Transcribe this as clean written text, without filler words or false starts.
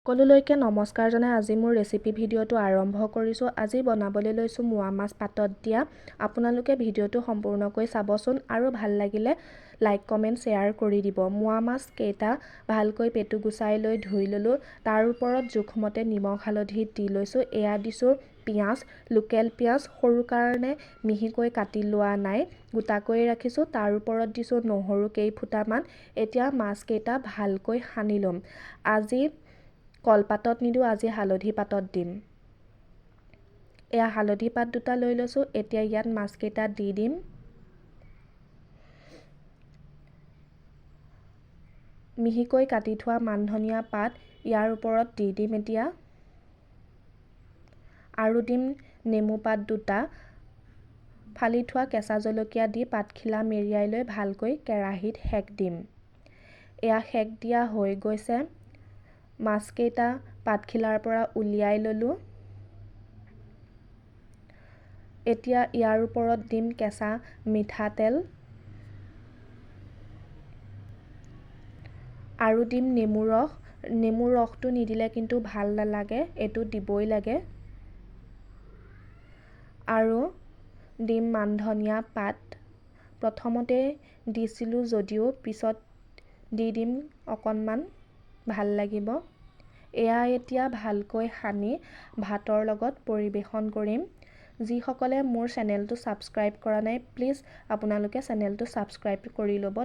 সকলোলৈকে নমস্কাৰ জনাই আজি মোৰ ৰেচিপি ভিডিঅ'টো আৰম্ভ কৰিছোঁ। আজি বনাবলৈ লৈছোঁ মোৱা মাছ পাতত দিয়া। আপোনালোকে ভিডিঅ'টো সম্পূৰ্ণকৈ চাবচোন আৰু ভাল লাগিলে লাইক কমেণ্ট শ্বেয়াৰ কৰি দিব। মোৱা মাছ কেইটা ভালকৈ পেটু গুচাই লৈ ধুই ল'লোঁ। তাৰ ওপৰত জোখমতে নিমখ হালধি দি লৈছোঁ। এয়া দিছোঁ পিঁয়াজ, লোকেল পিঁয়াজ সৰু কাৰণে মিহিকৈ কাটি লোৱা নাই, গোটাকৈ ৰাখিছোঁ। তাৰ ওপৰত দিছোঁ নহৰু কেইফুটামান। এতিয়া মাছকেইটা ভালকৈ সানি ল'ম। আজি কলপাতত নিদিওঁ, আজি হালধি পাতত দিম। এয়া হালধি পাত দুটা লৈ লৈছোঁ। এতিয়া ইয়াত মাছকেইটা দি দিম। মিহিকৈ কাটি থোৱা মান ধনিয়া পাত ইয়াৰ ওপৰত দি দিম এতিয়া। আৰু দিম নেমু পাত দুটা। ফালি থোৱা কেঁচা জলকীয়া দি পাতখিলা মেৰিয়াই লৈ ভালকৈ কেৰাহীত সেক দিম। এয়া সেক দিয়া হৈ গৈছে। মাছকেইটা পাতখিলাৰ পৰা উলিয়াই ল'লোঁ। এতিয়া ইয়াৰ ওপৰত দিম কেঁচা মিঠাতেল আৰু দিম নেমু ৰস। নেমুৰ ৰসটো নিদিলে কিন্তু ভাল নালাগে, এইটো দিবই লাগে। আৰু দিম মান ধনিয়া পাত। প্ৰথমতে দিছিলোঁ যদিও পিছত দি দিম অকণমান, ভাল লাগিব। এয়া এতিয়া ভালকৈ সানি ভাতৰ লগত পৰিৱেশন কৰিম। যিসকলে মোৰ চেনেলটো ছাবস্ক্ৰাইব কৰা নাই, প্লিজ আপোনালোকে চেনেলটো ছাবস্ক্ৰাইব কৰি ল'ব।